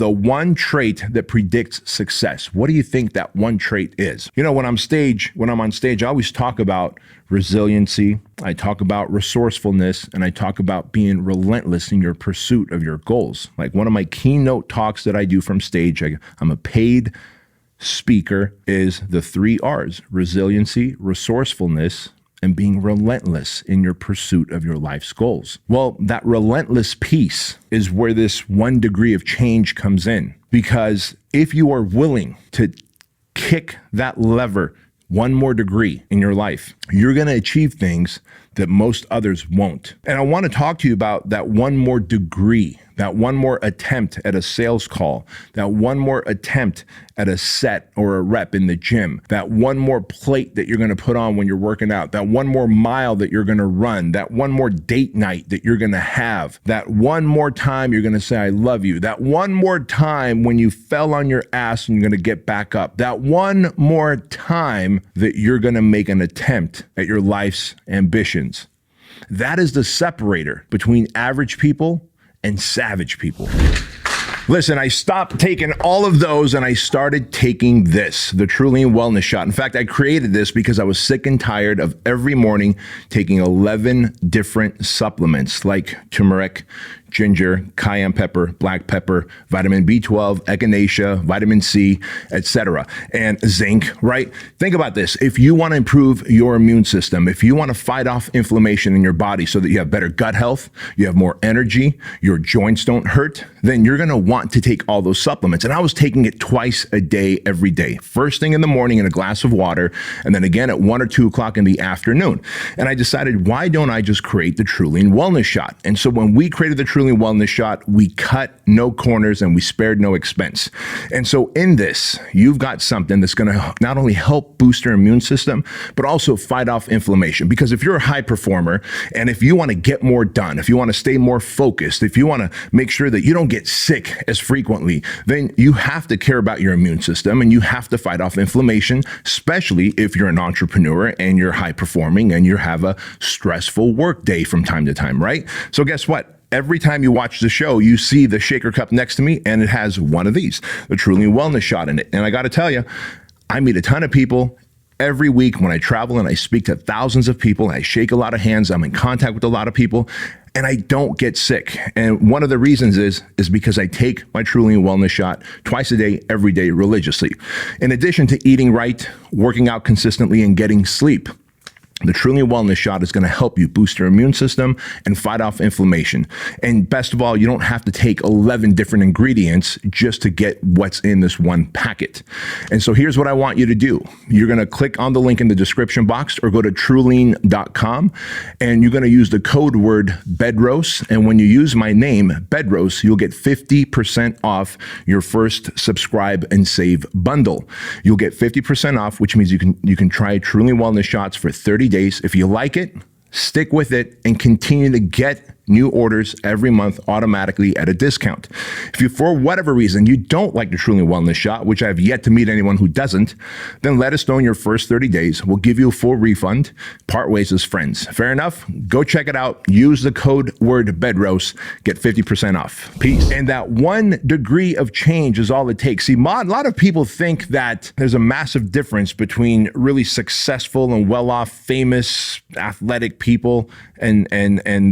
the one trait that predicts success. What do you think that one trait is? You know, when I'm on stage, I always talk about resiliency. I talk about resourcefulness, and I talk about being relentless in your pursuit of your goals. Like one of my keynote talks that I do from stage, I'm a paid speaker, is the 3 R's: resiliency, resourcefulness, and being relentless in your pursuit of your life's goals. Well, that relentless piece is where this 1 degree of change comes in. Because if you are willing to kick that lever 1 more degree in your life, you're going to achieve things that most others won't. And I want to talk to you about that 1 more degree, that 1 more attempt at a sales call, that 1 more attempt at a set or a rep in the gym, that 1 more plate that you're going to put on when you're working out, that 1 more mile that you're going to run, that 1 more date night that you're going to have, that 1 more time you're going to say, I love you, that 1 more time when you fell on your ass and you're going to get back up, that 1 more time that you're going to make an attempt at your life's ambitions. That is the separator between average people and savage people. Listen, I stopped taking all of those and I started taking this, the Keuilian Wellness Shot. In fact, I created this because I was sick and tired of every morning taking 11 different supplements like turmeric, ginger, cayenne pepper, black pepper, vitamin B12, echinacea, vitamin C, etc., and zinc, right? Think about this. If you want to improve your immune system, if you want to fight off inflammation in your body so that you have better gut health, you have more energy, your joints don't hurt, then you're going to want to take all those supplements. And I was taking it twice a day, every day. First thing in the morning in a glass of water, and then again at 1 or 2 o'clock in the afternoon. And I decided, why don't I just create the Keuilian Wellness Shot? And so when we created the Keuilian Wellness Shot, we cut no corners and we spared no expense. And so in this, you've got something that's going to not only help boost your immune system, but also fight off inflammation. Because if you're a high performer and if you want to get more done, if you want to stay more focused, if you want to make sure that you don't get sick as frequently, then you have to care about your immune system and you have to fight off inflammation, especially if you're an entrepreneur and you're high performing and you have a stressful work day from time to time, right? So guess what? Every time you watch the show, you see the shaker cup next to me, and it has one of these, the Keuilian Wellness Shot in it. And I got to tell you, I meet a ton of people every week when I travel and I speak to thousands of people. I shake a lot of hands. I'm in contact with a lot of people, and I don't get sick. And one of the reasons is because I take my Keuilian Wellness Shot twice a day, every day, religiously. In addition to eating right, working out consistently, and getting sleep, the Keuilian Wellness Shot is going to help you boost your immune system and fight off inflammation. And best of all, you don't have to take 11 different ingredients just to get what's in this one packet. And so here's what I want you to do. You're going to click on the link in the description box or go to Keuilian.com, and you're going to use the code word Bedros. And when you use my name, Bedros, you'll get 50% off your first subscribe and save bundle. You'll get 50% off, which means you can try Keuilian Wellness Shots for 30 days. If you like it, stick with it and continue to get new orders every month automatically at a discount. If you, for whatever reason, you don't like the Keuilian Wellness Shot, which I have yet to meet anyone who doesn't, then let us know in your first 30 days. We'll give you a full refund. Part ways as friends. Fair enough? Go check it out. Use the code word Bedros. Get 50% off. Peace. And that 1 degree of change is all it takes. See, a lot of people think that there's a massive difference between really successful and well-off, famous, athletic people and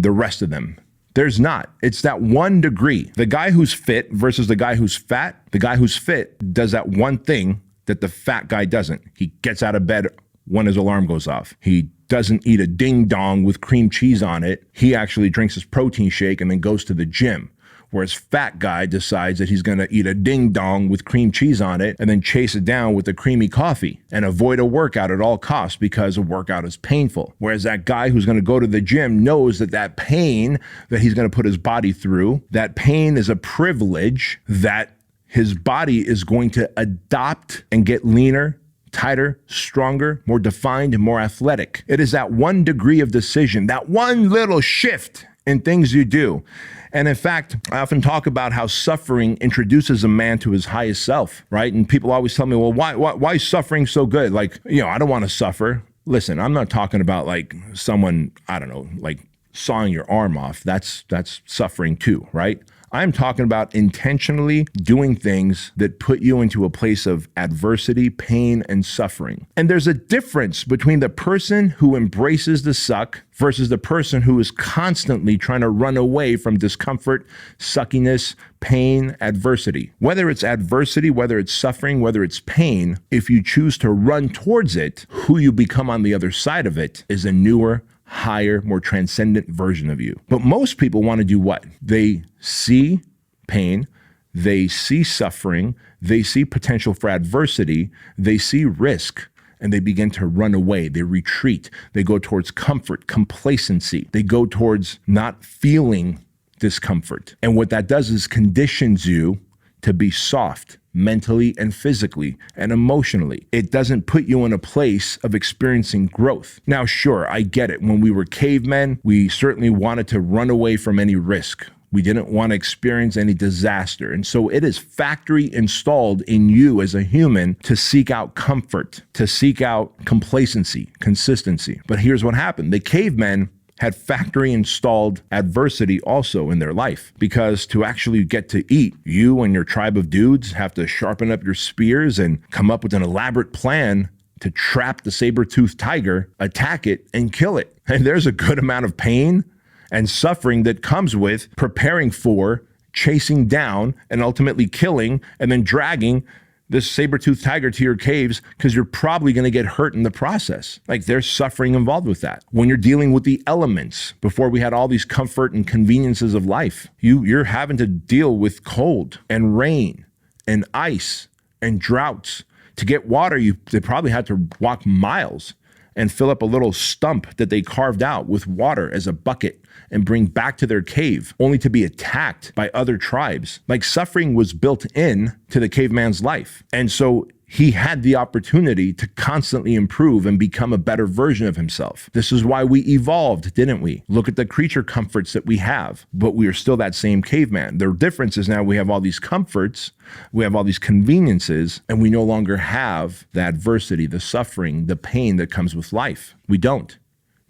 the rest of them. There's not. It's that 1 degree. The guy who's fit versus the guy who's fat, the guy who's fit does that one thing that the fat guy doesn't. He gets out of bed when his alarm goes off. He doesn't eat a ding dong with cream cheese on it. He actually drinks his protein shake and then goes to the gym. Whereas fat guy decides that he's going to eat a ding dong with cream cheese on it and then chase it down with a creamy coffee and avoid a workout at all costs because a workout is painful. Whereas that guy who's going to go to the gym knows that that pain that he's going to put his body through, that pain is a privilege that his body is going to adopt and get leaner, tighter, stronger, more defined, and more athletic. It is that 1 degree of decision, that one little shift in things you do. And in fact, I often talk about how suffering introduces a man to his highest self, right? And people always tell me, well, why is suffering so good? Like, I don't want to suffer. Listen, I'm not talking about like someone, I don't know, like sawing your arm off. That's suffering too, right? I'm talking about intentionally doing things that put you into a place of adversity, pain, and suffering. And there's a difference between the person who embraces the suck versus the person who is constantly trying to run away from discomfort, suckiness, pain, adversity. Whether it's adversity, whether it's suffering, whether it's pain, if you choose to run towards it, who you become on the other side of it is a newer, higher, more transcendent version of you. But most people want to do what? They see pain, they see suffering, they see potential for adversity, they see risk, and they begin to run away. They retreat. They go towards comfort, complacency. They go towards not feeling discomfort. And what that does is conditions you to be soft mentally and physically and emotionally. It doesn't put you in a place of experiencing growth. Now, sure, I get it. When we were cavemen, we certainly wanted to run away from any risk. We didn't want to experience any disaster. And so it is factory installed in you as a human to seek out comfort, to seek out complacency, consistency. But here's what happened. The cavemen had factory installed adversity also in their life, because to actually get to eat, you and your tribe of dudes have to sharpen up your spears and come up with an elaborate plan to trap the saber-toothed tiger, attack it, and kill it. And there's a good amount of pain and suffering that comes with preparing for, chasing down, and ultimately killing, and then dragging this saber-toothed tiger to your caves, because you're probably going to get hurt in the process. Like, there's suffering involved with that. When you're dealing with the elements, before we had all these comfort and conveniences of life, you're having to deal with cold and rain and ice and droughts. To get water, they probably had to walk miles and fill up a little stump that they carved out with water as a bucket and bring back to their cave, only to be attacked by other tribes. Like, suffering was built in to the caveman's life. And so he had the opportunity to constantly improve and become a better version of himself. This is why we evolved, didn't we? Look at the creature comforts that we have, but we are still that same caveman. The difference is now we have all these comforts, we have all these conveniences, and we no longer have the adversity, the suffering, the pain that comes with life. We don't.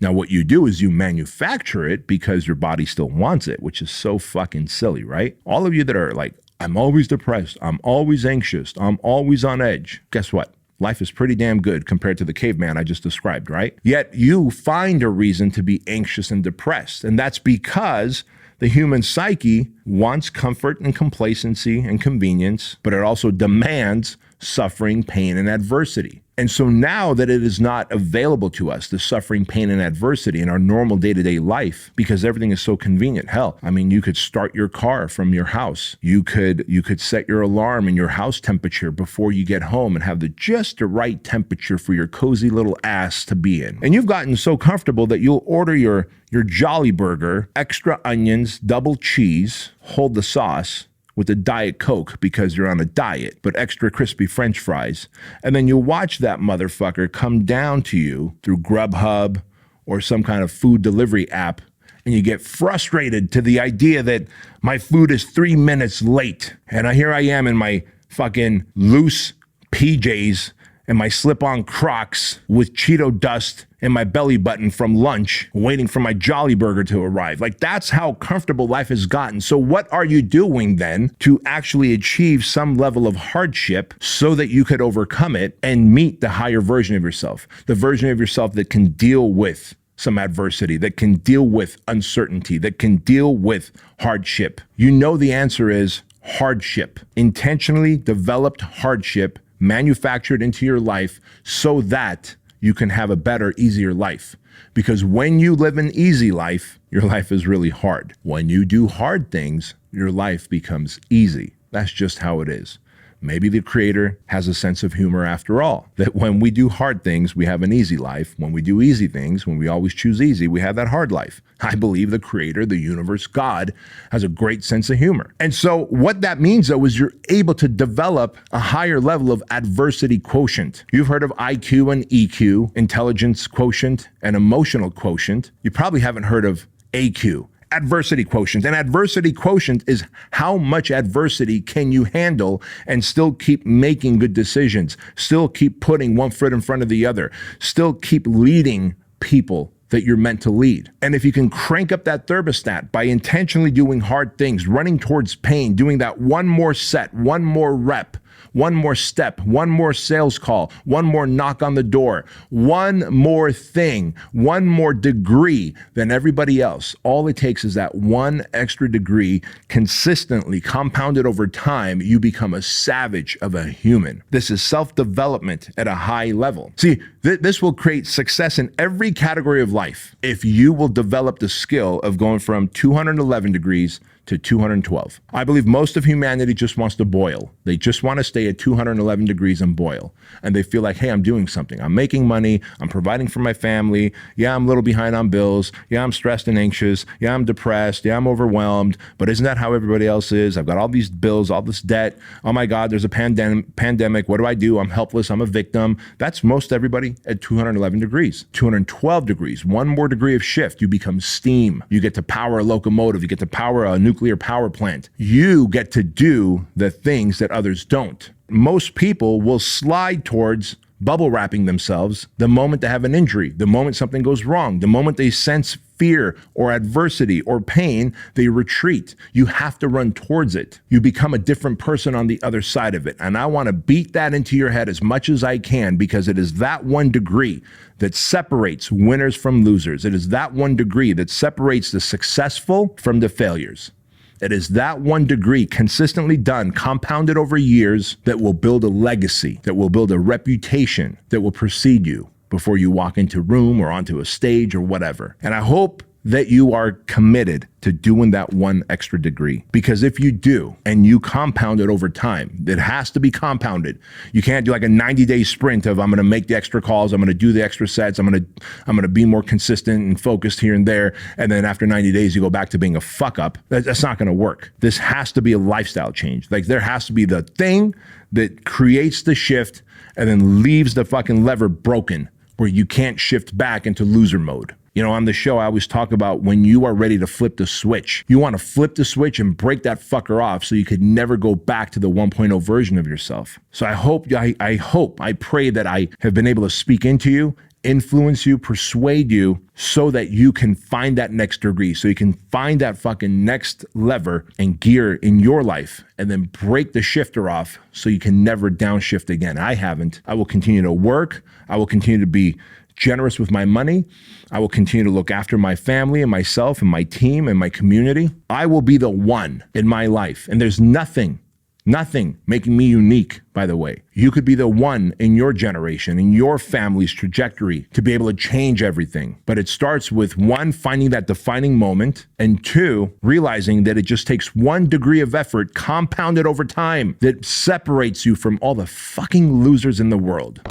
Now, what you do is you manufacture it because your body still wants it, which is so fucking silly, right? All of you that are like, I'm always depressed, I'm always anxious, I'm always on edge. Guess what? Life is pretty damn good compared to the caveman I just described, right? Yet you find a reason to be anxious and depressed. And that's because the human psyche wants comfort and complacency and convenience, but it also demands suffering, pain, and adversity. And so now that it is not available to us, the suffering, pain, and adversity in our normal day-to-day life, because everything is so convenient. Hell, I mean, you could start your car from your house. You could set your alarm in your house temperature before you get home and have just the right temperature for your cozy little ass to be in. And you've gotten so comfortable that you'll order your Jolly Burger, extra onions, double cheese, hold the sauce, with a Diet Coke because you're on a diet, but extra crispy French fries. And then you'll watch that motherfucker come down to you through Grubhub or some kind of food delivery app, and you get frustrated to the idea that my food is 3 minutes late. And here I am in my fucking loose PJs and my slip-on Crocs with Cheeto dust in my belly button from lunch, waiting for my Jolly Burger to arrive. Like, that's how comfortable life has gotten. So what are you doing then to actually achieve some level of hardship so that you could overcome it and meet the higher version of yourself, the version of yourself that can deal with some adversity, that can deal with uncertainty, that can deal with hardship? You know the answer is hardship. Intentionally developed hardship manufactured into your life so that you can have a better, easier life. Because when you live an easy life, your life is really hard. When you do hard things, your life becomes easy. That's just how it is. Maybe the creator has a sense of humor after all, that when we do hard things, we have an easy life. When we do easy things, when we always choose easy, we have that hard life. I believe the creator, the universe, God, has a great sense of humor. And so what that means, though, is you're able to develop a higher level of adversity quotient. You've heard of IQ and EQ, intelligence quotient and emotional quotient. You probably haven't heard of AQ, adversity quotient. And adversity quotient is how much adversity can you handle and still keep making good decisions, still keep putting one foot in front of the other, still keep leading people that you're meant to lead. And if you can crank up that thermostat by intentionally doing hard things, running towards pain, doing that one more set, one more rep, one more step, one more sales call, one more knock on the door, one more thing, one more degree than everybody else. All it takes is that one extra degree consistently compounded over time. You become a savage of a human. This is self-development at a high level. See, this will create success in every category of life if you will develop the skill of going from 211 degrees to 212. I believe most of humanity just wants to boil. They just want to stay at 211 degrees and boil. And they feel like, hey, I'm doing something. I'm making money. I'm providing for my family. Yeah, I'm a little behind on bills. Yeah, I'm stressed and anxious. Yeah, I'm depressed. Yeah, I'm overwhelmed. But isn't that how everybody else is? I've got all these bills, all this debt. Oh my God, there's a pandemic. What do? I'm helpless. I'm a victim. That's most everybody at 211 degrees. 212 degrees, one more degree of shift. You become steam. You get to power a locomotive. You get to power a nuclear power plant. You get to do the things that others don't. Most people will slide towards bubble wrapping themselves the moment they have an injury, the moment something goes wrong, the moment they sense fear or adversity or pain, they retreat. You have to run towards it. You become a different person on the other side of it. And I want to beat that into your head as much as I can, because it is that one degree that separates winners from losers. It is that one degree that separates the successful from the failures. It is that one degree consistently done, compounded over years, that will build a legacy, that will build a reputation, that will precede you before you walk into a room or onto a stage or whatever. And I hope that you are committed to doing that one extra degree, because if you do and you compound it over time, it has to be compounded. You can't do like a 90-day sprint of I'm going to make the extra calls, I'm going to do the extra sets, I'm going to be more consistent and focused here and there, and then after 90 days you go back to being a fuck up. That's not going to work. This has to be a lifestyle change. Like, there has to be the thing that creates the shift and then leaves the fucking lever broken where you can't shift back into loser mode. You know, on the show, I always talk about when you are ready to flip the switch. You want to flip the switch and break that fucker off so you could never go back to the 1.0 version of yourself. So I pray that I have been able to speak into you, influence you, persuade you, so that you can find that next degree, so you can find that fucking next lever and gear in your life, and then break the shifter off so you can never downshift again. I haven't. I will continue to work. I will continue to be generous with my money. I will continue to look after my family and myself and my team and my community. I will be the one in my life. And there's nothing making me unique, by the way. You could be the one in your generation, in your family's trajectory, to be able to change everything. But it starts with, one, finding that defining moment, and two, realizing that it just takes 1 degree of effort compounded over time that separates you from all the fucking losers in the world.